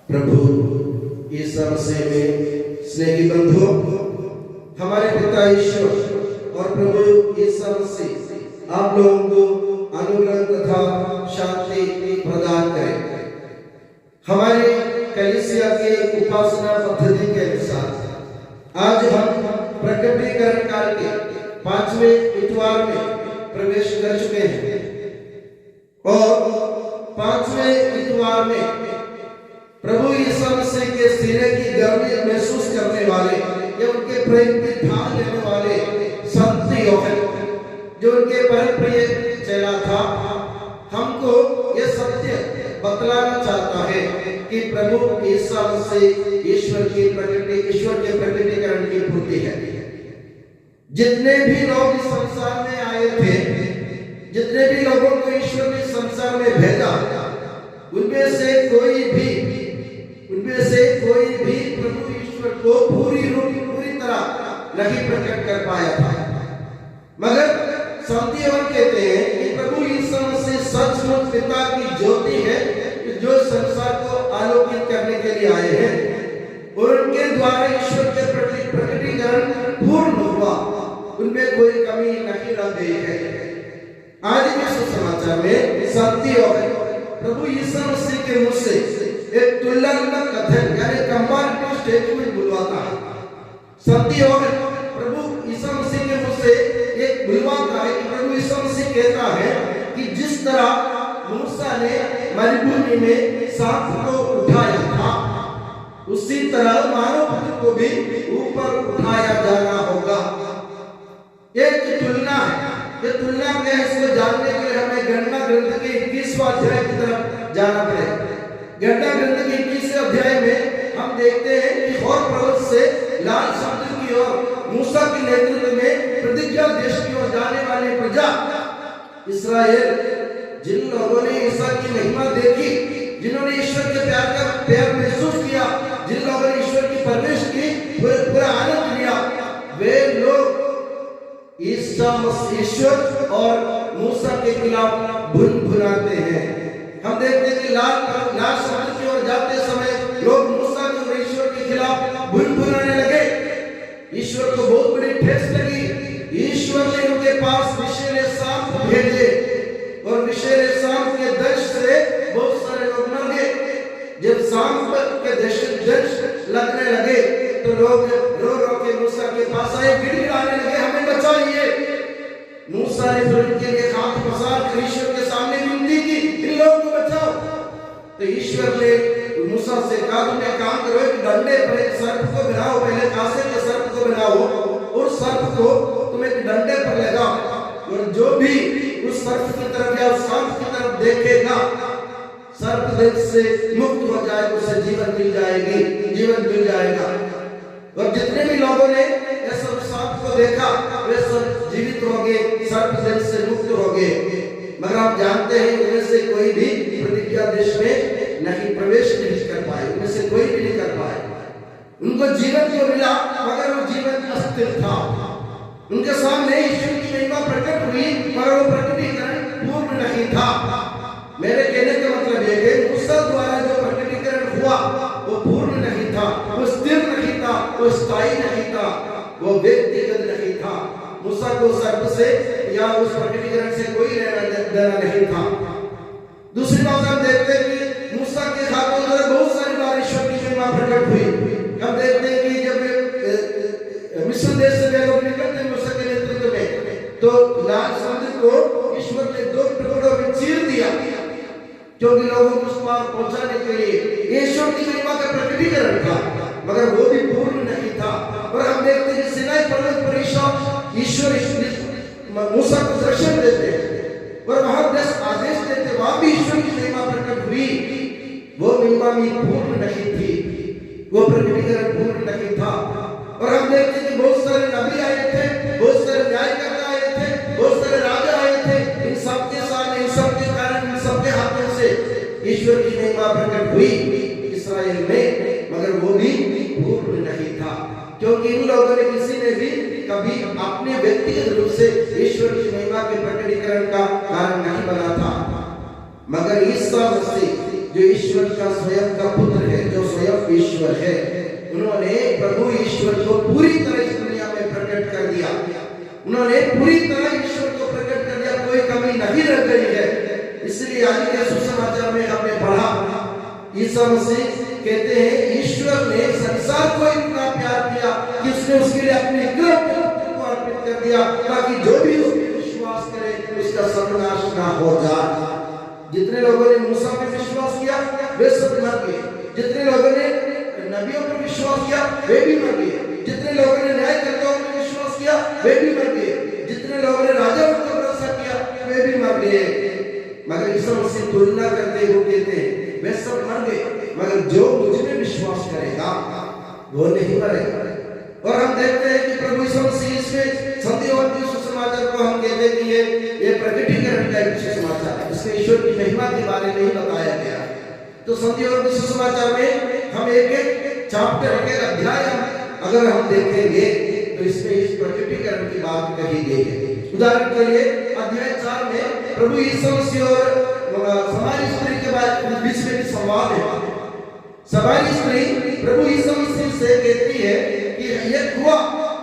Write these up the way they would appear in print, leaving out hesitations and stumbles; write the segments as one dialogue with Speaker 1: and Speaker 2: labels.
Speaker 1: प्रभु ईसा मसीह में स्नेही बंधुओं, हमारे पिता ईश्वर और प्रभु ईसा मसीह आप लोगों को अनुग्रह तथा शांति प्रदान करें। हमारे कलीसिया के उपासना पद्धति के अनुसार आज हम प्रकटीकरण काल के 5वें इतवार में प्रवेश कर चुके हैं और 5वें इतवार में प्रभु यीशु मसीह के सीने की गर्मी महसूस करने वाले या उनके प्रेम की ठान लेने वाले संत यूहन्ना, जो उनके परम प्रिय चेला था, हमको ये सत्य बतलाना चाहता है कि प्रभु यीशु मसीह ईश्वर के प्रकटीकरण की पूर्ति है। जितने भी लोग इस संसार में आए थे, जितने भी लोगों को ईश्वर ने संसार में भेजा, उनमें से कोई भी प्रभु ईश्वर को पूरी तरह नहीं प्रकट कर पाया था। मगर संत यूहन्ना कहते हैं कि प्रभु यीशु मसीह सचमुच पिता की ज्योति है, जो संसार को आलोकित करने के लिए आए हैं और उनके द्वारा ईश्वर के प्रकटीकरण पूर्ण हुआ, उनमें कोई कमी नहीं रह गई है। आज के सुसमाचार में संत यूहन्ना प्रभु यीशु मसीह के मुख से एक तुलनात्मक कथन यानी कंपैरेटिव स्टेटमेंट बुलवाता है। संत यूहन्ना प्रभु यीशु मसीह के मुख से एक बुलवाता है कि प्रभु यीशु मसीह कहता है कि जिस तरह मूसा ने मरुभूमि में सांप को उठाया था, उसी तरह मानव पुत्र को भी ऊपर उठाया जाना होगा। एक तुलना है। ये तुलना क्या है, इसको जानने के लिए हमें गणना ग्रंथ के 21वां अध्याय की तरफ जाना पड़ेगा। गणना ग्रंथ के 21वें अध्याय में हम देखते हैं कि हौर पर्वत से लाल समुद्र की ओर मूसा के नेतृत्व में प्रतिज्ञा देश की ओर जाने वाली प्रजा इस्राएल, जिन लोगों ने ईसा की महिमा देखी, जिन्होंने ईश्वर के प्यार महसूस किया, जिन लोगों ने ईश्वर की परवरिश की, पूरा आनंद लिया, वे लोग ईश्वर और मूसा के खिलाफ भुनभुनाते हैं। हम देखते हैं कि लाल समुद्र की ओर जाते समय लोग मूसा और ईश्वर के खिलाफ भुनभुनाने लगे। ईश्वर को बहुत बड़ी ठेस लगी। ईश्वर ने उनके पास विषैले सांप भेजे और विषैले सांप के दंश से बहुत सारे लोग मर गए। जब सांप के दंश लगने लगे तो लोग रो के मूसा के पास आए, गिड़गिड़ाने लगे, हमें बचाइए। मूसा ने फिर उनके लिए हाथ पसार कर ईश्वर के सामने विनती की, इन लोगों को बचाओ। तो ईश्वर ने मूसा से कहा, तुम एक काम करो, एक डंडे पर एक सर्प को बनाओ, पहले कांसे के सर्प को बनाओ और सर्प को तुम एक डंडे पर लगाओ और जो भी उस सर्प की तरफ या उस सांप की तरफ देखेगा, सर्प देश से मुक्त हो जाएगा, उसे जीवन मिल जाएगा। और जितने भी लोगों ने ऐसा सांप को देखा, वे सब जीवित हो गए, सर्प देश से मुक्त हो गए। मगर आप जानते हैं उनमें से कोई भी प्रतिज्ञा देश में नहीं प्रवेश नहीं कर पाए, उनमें से कोई भी नहीं कर पाए। उनको जीवन तो मिला मगर वो जीवन अस्थिर था। उनके सामने ईश्वर की महिमा प्रकट हुई मगर वो प्रकटीकरण पूर्ण नहीं था। मेरे कहने का मतलब यह है मूसा द्वारा जो प्रकटीकरण हुआ वो पूर्ण नहीं था, वो स्थिर नहीं था, वो स्थायी नहीं था, वो व्यक्तिगत नहीं था। मूसा को सर्प से या उस प्रकटीकरण से कोई लेना देना नहीं था। दूसरी बात हम देखते हैं कि मूसा के हाथों द्वारा बहुत सारी बार ईश्वर की महिमा प्रकट हुई। हम देखते हैं कि जब मिस्र देश से वे लोग निकलते हैं मूसा के नेतृत्व में, तो लाल समुद्र को ईश्वर ने 2 टुकड़ों में चीर दिया, क्योंकि लोगों को उस पार पहुंचाने के लिए ईश्वर की महिमा का प्रकटीकरण था, मगर वो भी पूर्ण नहीं था। और हम देखते हैं कि सिनाई पर्वत पर ईश्वर मूसा को दर्शन देते हैं और वहां 10 आदेश देते, वहां भी ईश्वर की महिमा प्रकट हुई। वो महिमा भी पूर्ण नहीं थी, वो प्रकटीकरण पूर्ण नहीं था। और हम देखते हैं कि बहुत सारे नबी आए थे, बहुत सारे न्यायकर्ता आए थे, बहुत सारे राजा आए थे। इन सबके सामने, इन सबके कारण, इन सबके हाथों से ईश्वर की महिमा प्रकट हुई इस्राएल में, मगर वो भी पूर्ण नहीं था, क्योंकि इन लोगों ने किसी ने भी कभी अपने व्यक्तिगत रूप से ईश्वर की महिमा के प्रकटीकरण का कारण नहीं बना था। मगर ईसा मसीह जो ईश्वर का स्वयं का पुत्र है, जो स्वयं ईश्वर है। उन्होंने प्रभु ईश्वर को पूरी तरह इस दुनिया में प्रकट कर दिया। उन्होंने पूरी तरह ईश्वर को प्रकट कर दिया, कोई कमी नहीं रह गई है। इसलिए आज के सुसमाचार में हमने पढ़ा, ईसा मसीह कहते हैं ईश्वर ने संसार को इतना प्यार किया कि उसने उसके लिए अपने एकलौते पुत्र को अर्पित कर दिया, ताकि जो भी उस पर विश्वास करे उसका सर्वनाश ना हो जाए। जितने लोगों ने मूसा पे विश्वास किया वे सब मर गए, जितने लोगों ने नबियों पर विश्वास किया वे भी मर गए, जितने लोगों ने न्यायकर्ताओं पर विश्वास किया वे भी मर गए, जितने लोगों ने राजाओं पर भरोसा किया वे भी मर गए। मगर ईसा मसीह तुलना करते हुए कहते हैं वे सब मर गए, मगर जो मुझ में विश्वास करेगा वो नहीं मरेगा। और हम देखते हैं कि प्रभु यीशु मसीह इसमें सत्य के सुसमाचार को हम कहते हैं कि ये प्रकटीकरण का एक सुसमाचार है, इसमें ईश्वर की महिमा के बारे में ही बताया गया है। तो सत्य और सुसमाचार में हम एक एक चैप्टर, एक अध्याय अगर हम देखेंगे तो इसमें इस प्रकटीकरण की बात कही गई है। उदाहरण के लिए अध्याय 4 में प्रभु यीशु मसीह और समारी स्त्री के बीच में संवाद है। समारी स्त्री प्रभु यीशु मसीह से कहती है कि ये कुआं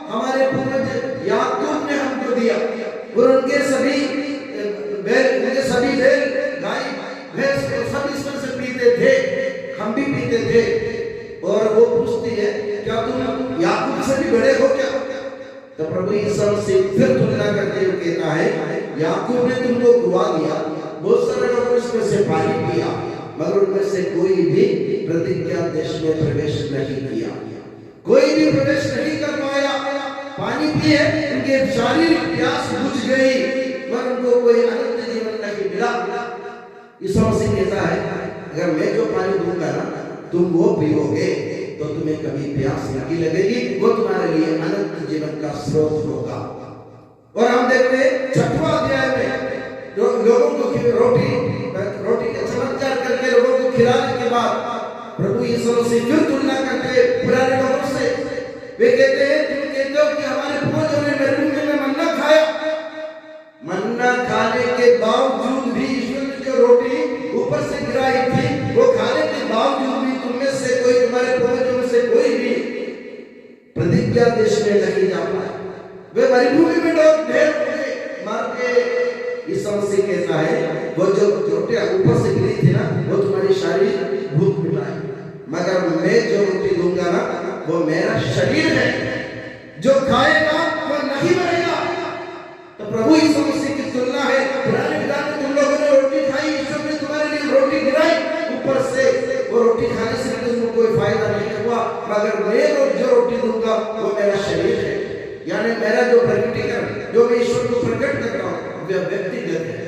Speaker 1: हमारे पूर्वज याकूब ने हमको दिया और उनके सभी बैल गाय भैंस सब इसमें से पीते थे, हम भी पीते थे। और वो पूछती है क्या तुम याकूब से भी बड़े हो क्या? तो प्रभु यीशु मसीह फिर तुलना करते हुए कहता है याकूब ने तुमको कुआं दिया, बहुत सारे लोगों ने इसमें से पानी पिया, मगर उनमें से कोई भी प्रतिज्ञा देश में प्रवेश नहीं किया, कोई भी प्रवेश नहीं कर पाया। पानी पिए, उनके शारीरिक प्यास बुझ गई, मगर उनको कोई अनंत जीवन नहीं मिला। यीशु मसीह कहता है अगर मैं जो पानी दूंगा ना तुम वो पियोगे तो तुम्हें कभी प्यास नहीं लगेगी, वो तुम्हारे लिए अनंत जीवन का स्रोत होगा। और हम देखते हैं 6वां अध्याय में जो लोगों को रोटी का चमत्कार करके लोगों को खिलाने के बाद प्रभु यीशु मसीह फिर तुलना करते हैं पुराने लोगों से। वे कहते हैं तुम कहते हो कि हमारे पूर्वजों ने मरुभूमि में मन्ना खाया, मन्ना खाने के बावजूद भी ईश्वर ने जो रोटी ऊपर से गिराई थी वो खाने के बावजूद भी तुम में से कोई, तुम्हारे पूर्वजों में से कोई भी प्रतिज्ञा देश में नहीं जा पाया, वे मरुभूमि में लोग ढेर हो गए, मर गए। यीशु मसीह कहता है वो जो रोटी ऊपर से गिरी थी ना वो तुम्हारी शारीरिक भूख मिटाए, मगर मैं जो रोटी दूंगा ना वो मेरा शरीर है, जो खाएगा वो नहीं मरेगा। तो प्रभु यीशु मसीह की तुलना है पुराने विधान में तुम लोगों ने रोटी खाई, ईश्वर ने तुम्हारे लिए रोटी गिराई ऊपर से, वो रोटी खाने से तुमको कोई फायदा नहीं हुआ, मगर मैं जो रोटी दूंगा वो मेरा शरीर है। यानी मेरा जो प्रकटीकरण जो मैं ईश्वर को प्रकट कर रहा हूँ वह व्यक्तिगत है।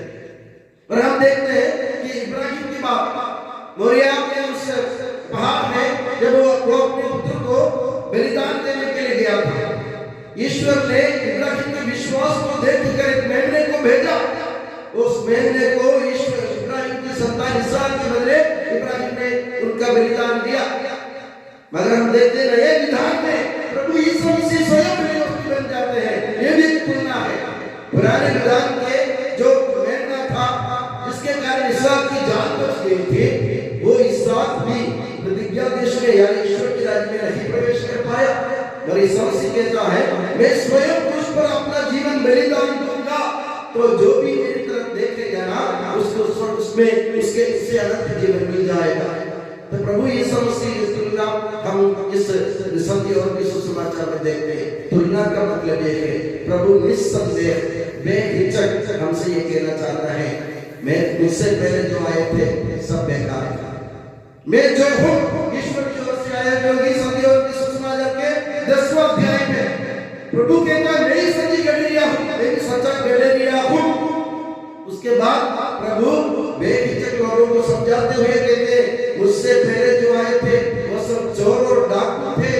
Speaker 1: और हम देखते हैं कि इब्राहिम की बात मोरिया के उस पहाड़ में जब वो अपने पुत्र को बलिदान देने के लिए गया था, ईश्वर ने इब्राहिम के विश्वास को देखकर एक मेमने को भेजा। उस मेमने को ईश्वर इब्राहिम की संतान इसहाक के बदले इब्राहिम ने उनका बलिदान दिया। मगर हम देखते हैं नए विधान में प्रभु यीशु मसीह स्वयं बन जाते हैं। ये भी एक तुलना है। पुराने विधान के जो मेमना था जिसके कारण इसहाक की जान बच गई थी, वो इसहाक भी प्रतिज्ञा देश में यानी ईश्वर के राज्य में नहीं प्रवेश कर पाया। और यीशु मसीह कहता है मैं स्वयं उस पर अपना जीवन बलिदान दूंगा, तो जो भी मेरी तरफ देखेगा ना उसको उसमें उसके इससे अनंत जीवन मिल जाएगा। तो प्रभु यीशु मसीह की तुलना हम इस सत्य और सुसमाचार में देखते हैं। तुलना का मतलब ये है प्रभु निस्संदेह बेहिचक हमसे ये कहना चाहता है मैं मुझसे पहले जो आए थे सब बेकार था, मैं जो हूँ ईश्वर की ओर से आया। योगी सत्य और सुसमाचार के 10वां अध्याय में प्रभु कहता है मैं ही सच्ची गडरिया हूँ, मैं ही सच्चा गडरिया हूँ। उसके बाद प्रभु बेहिचक लोगों को समझाते हुए कहते मुझसे पहले जो आए थे वो सब चोर और डाकू थे,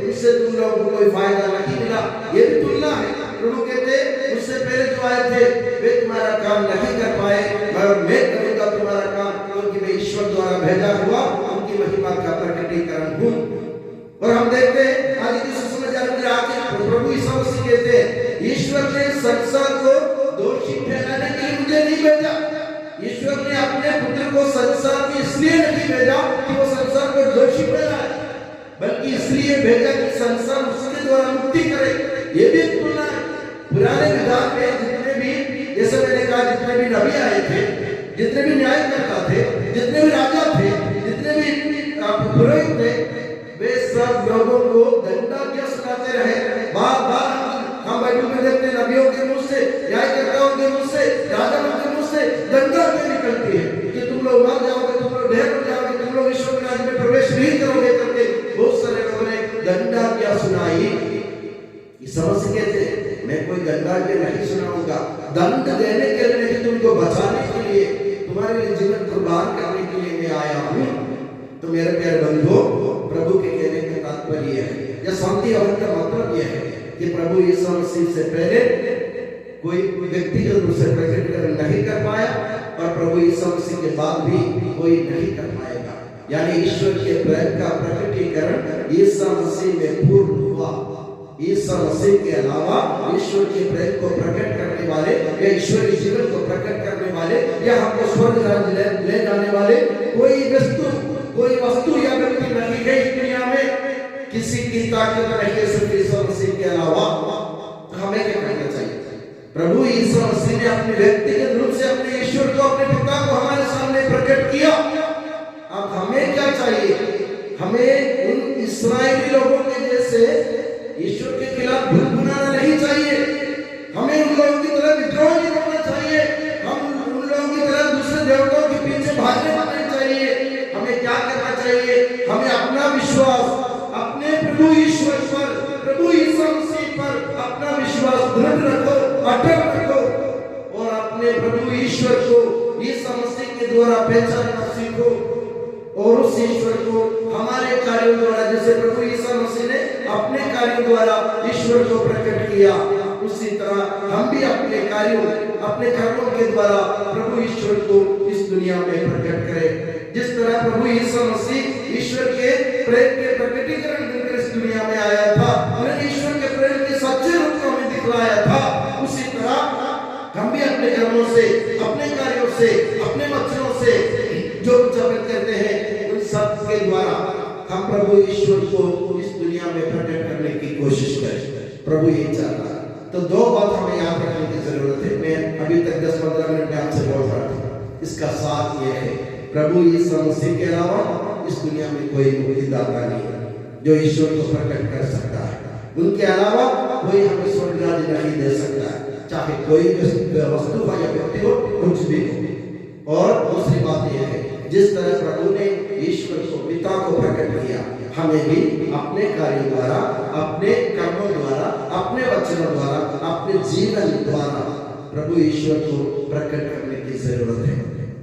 Speaker 1: उनसे तुम लोगों को कोई फायदा नहीं मिला। ये भी तुलना है। प्रभु कहते मुझसे पहले जो आए थे वे तुम्हारा काम नहीं कर पाए, मगर मैं करूंगा तुम्हारा काम, क्योंकि मैं ईश्वर द्वारा भेजा हुआ उनकी महिमा का प्रकटीकरण हूँ। और हम देखते हैं आज की सुसमाचार के आगे प्रभु यीशु मसीह कहते हैं ईश्वर ने संसार को दोषी ठहराने के लिए मुझे नहीं भेजा। ईश्वर ने अपने पुत्र को संसार में इसलिए नहीं भेजा कि वो संसार को दोषी ठहराए, लिए भेजा कि संसार उसके द्वारा मुक्ति करे। ये भी तुलना है। पुराने विधान में जितने भी, जैसे मैंने कहा, जितने भी नबी आए थे, जितने भी न्यायकर्ता थे, जितने भी राजा थे, जितने भी पुरोहित थे, वे सब लोगों को दंडाज्ञा सुनाते रहे। बार बार हम बाइबल में देखते हैं, नबियों के मुंह से, न्यायकर्ताओं के मुंह से, राजाओं के मुंह से दंडाज्ञा निकलती है कि तुम लोग मर जाओगे, तुम लोग ढेर हो जाओगे, तुम लोग ईश्वर के राज्य में प्रवेश नहीं करोगे करके बहुत सारे लोगों ने दंडाज्ञा सुनाई। समझ कहते मैं कोई दंडाज्ञा नहीं सुनाऊंगा, दंड देने के लिए नहीं, तुमको बचाने के लिए, तुम्हारे लिए जीवन कुर्बान करने के लिए मैं आया हूँ। तो मेरे प्यारे बंधुओं, प्रभु के कहने का तात्पर्य है, या शांति हवन का मतलब यह है कि प्रभु यीशु मसीह से पहले कोई व्यक्तिगत रूप से प्रकटीकरण नहीं कर पाया और प्रभु यीशु मसीह के बाद भी कोई नहीं कर पाएगा। यानी ईश्वर के प्रेम का प्रकटीकरण यीशु मसीह में पूर्ण हुआ। यीशु मसीह के अलावा ईश्वर के प्रेम को प्रकट करने वाले या ईश्वरीय जीवन को प्रकट करने वाले या हमको स्वर्ग राज्य ले जाने वाले कोई वस्तु या व्यक्ति नहीं है इस दुनिया में। किसी की ताकत नहीं है सिर्फ यीशु मसीह के अलावा। हमें क्या करना चाहिए? प्रभु यीशु मसीह ने अपने व्यक्तिगत रूप से अपने ईश्वर को, अपने पिता को हमारे सामने प्रकट किया। अब हमें क्या चाहिए? हमें उन इस्राएली लोगों के जैसे ईश्वर के खिलाफ भुनभुनाना नहीं चाहिए। हमें उन लोगों की तरह विद्रोह नहीं करना चाहिए। हम उन लोगों की तरह दूसरे देवताओं के पीछे भागने नहीं चाहिए। हमें क्या करना चाहिए? हमें अपना विश्वास अपने प्रभु ईश्वर पर, प्रभु यीशु मसीह पर अपना विश्वास दृढ़ रखो, अटल रखो और अपने प्रभु ईश्वर को यीशु मसीह के द्वारा पहचानना सीखो और उस ईश्वर को हमारे कार्यों द्वारा, जैसे प्रभु यीशु मसीह ने अपने कार्यों द्वारा ईश्वर को प्रकट किया, उसी तरह हम भी अपने कार्यों, अपने कर्मों के द्वारा प्रभु ईश्वर को इस दुनिया में प्रकट करें। जिस तरह प्रभु यीशु मसीह ईश्वर के प्रेम के प्रकटीकरण देकर इस दुनिया में आया था, उन्होंने ईश्वर के प्रेम के सच्चे रूप को हमें दिखलाया था, उसी तरह हम भी अपने कर्मों से, अपने कार्यों से, अपने वचनों से जो कुछ हम करते हैं उन सब के द्वारा हम प्रभु ईश्वर को इस दुनिया में प्रकट करने की कोशिश करें। प्रभु ये चाहता है। तो दो बात हमें याद रखने की जरूरत है। मैं अभी तक 10-15 मिनट में आपसे बोल रहा था। इसका साथ यह है, प्रभु यीशु मसीह के अलावा इस दुनिया में कोई मुक्तिदाता नहीं है जो ईश्वर को प्रकट कर सकता है। उनके अलावा कोई हमें स्वर्ग राज्य नहीं दे सकता है, चाहे कोई वस्तु हो या व्यक्ति हो, कुछ भी हो। और दूसरी बात यह है, जिस तरह प्रभु ने ईश्वर को, पिता को प्रकट किया, हमें भी अपने कार्यों द्वारा, अपने कर्मों द्वारा, अपने वचनों द्वारा, अपने जीवन द्वारा प्रभु ईश्वर को प्रकट करने की जरूरत है।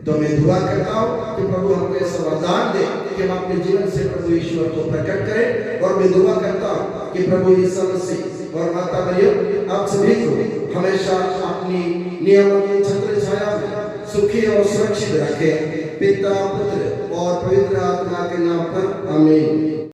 Speaker 1: तो मैं दुआ करता हूँ कि प्रभु हमको ऐसा वरदान दे कि हम अपने जीवन से प्रभु ईश्वर को प्रकट करें। और मैं दुआ करता हूँ कि प्रभु यीशु मसीह और माता मरियम आप सभी को हमेशा अपनी नियमों की छत्र छाया में सुखी और सुरक्षित रखे। पिता, पुत्र और पवित्र आत्मा के नाम पर आमीन।